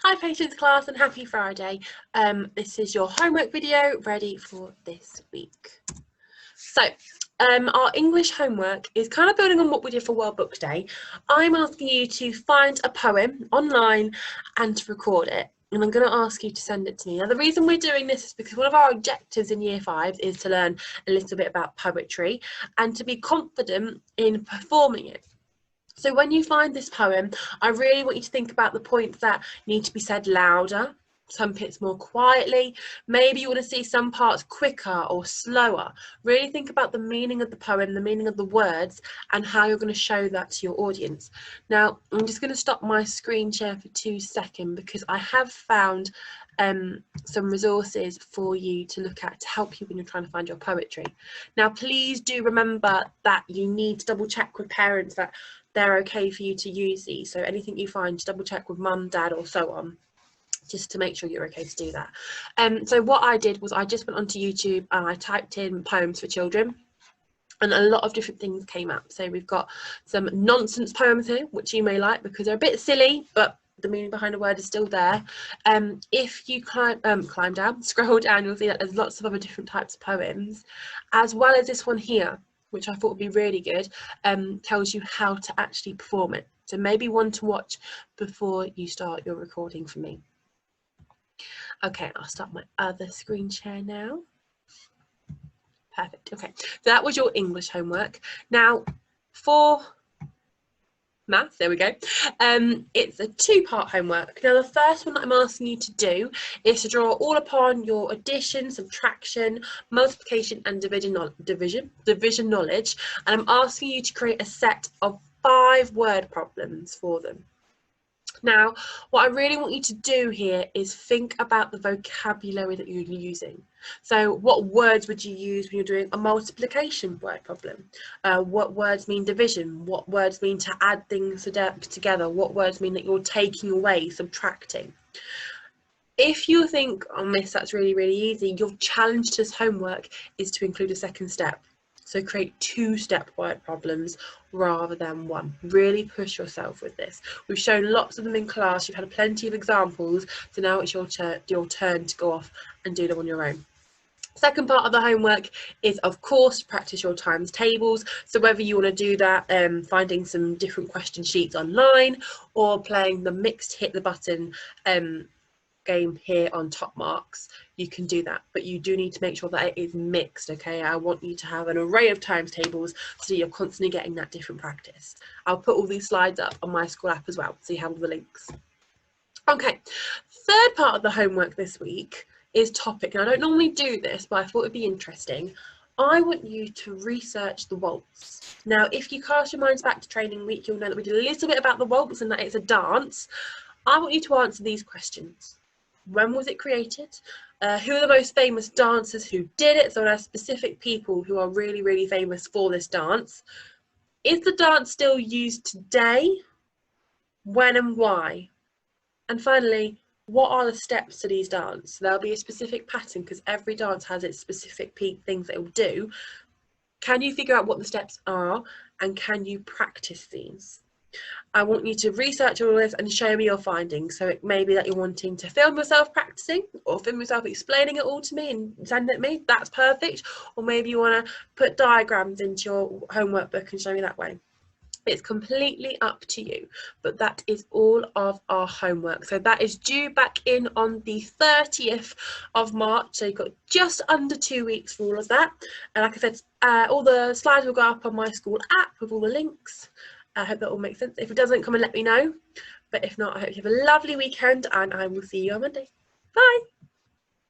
Hi Patience class and happy Friday. This is your homework video ready for this week. So our English homework is kind of building on what we did for World Book Day. I'm asking you to find a poem online and to record it. And I'm going to ask you to send it to me. Now, the reason we're doing this is because one of our objectives in Year 5 is to learn a little bit about poetry and to be confident in performing it. So when you find this poem, I really want you to think about the points that need to be said louder, some bits more quietly. Maybe you want to see some parts quicker or slower. Really think about the meaning of the poem, the meaning of the words, and how you're going to show that to your audience. Now, I'm just going to stop my screen share for 2 seconds because I have found some resources for you to look at to help you when you're trying to find your poetry. Now, please do remember that you need to double check with parents that they're okay for you to use these. So anything you find, just double check with mum, dad, or so on, just to make sure you're okay to do that. So what I did was I just went onto YouTube and I typed in poems for children, and a lot of different things came up. So we've got some nonsense poems here, which you may like because they're a bit silly, but the meaning behind a word is still there. If you scroll down, you'll see that there's lots of other different types of poems, as well as this one here, which I thought would be really good, tells you how to actually perform it. So maybe one to watch before you start your recording for me. Okay, I'll start my other screen share now. Perfect. Okay, so that was your English homework. Now, for math, there we go. It's a 2-part homework. Now, the first one that I'm asking you to do is to draw all upon your addition, subtraction, multiplication, and division knowledge. And I'm asking you to create a set of 5 word problems for them. Now, what I really want you to do here is think about the vocabulary that you're using. So what words would you use when you're doing a multiplication word problem? What words mean division? What words mean to add things together? What words mean that you're taking away, subtracting? If you think, oh miss, that's really, really easy, your challenge to this homework is to include a second step. So create 2-step word problems rather than 1. Really push yourself with this. We've shown lots of them in class. You've had plenty of examples. So now it's your turn to go off and do them on your own. Second part of the homework is, of course, practice your times tables. So whether you want to do that, finding some different question sheets online or playing the mixed hit the button game here on Top Marks, you can do that, but you do need to make sure that it is mixed. Okay, I want you to have an array of times tables so you're constantly getting that different practice. I'll put all these slides up on my school app as well, so you have all the links. Okay, third part of the homework this week is topic. Now, I don't normally do this, but I thought it'd be interesting. I want you to research the waltz. Now, if you cast your minds back to training week, you'll know that we did a little bit about the waltz and that it's a dance. I want you to answer these questions. When was it created? Who are the most famous dancers who did it? So there are specific people who are really, really famous for this dance. Is the dance still used today? When and why? And finally, what are the steps to these dances? There'll be a specific pattern because every dance has its specific things that it will do. Can you figure out what the steps are and can you practice these? I want you to research all this and show me your findings. So it may be that you're wanting to film yourself practicing or film yourself explaining it all to me and send it to me. That's perfect. Or maybe you want to put diagrams into your homework book and show me that way. It's completely up to you, but that is all of our homework. So that is due back in on the 30th of March. So you've got just under 2 weeks for all of that. And like I said, all the slides will go up on my school app with all the links. I hope that all makes sense. If it doesn't, come and let me know. But if not, I hope you have a lovely weekend and I will see you on Monday. Bye.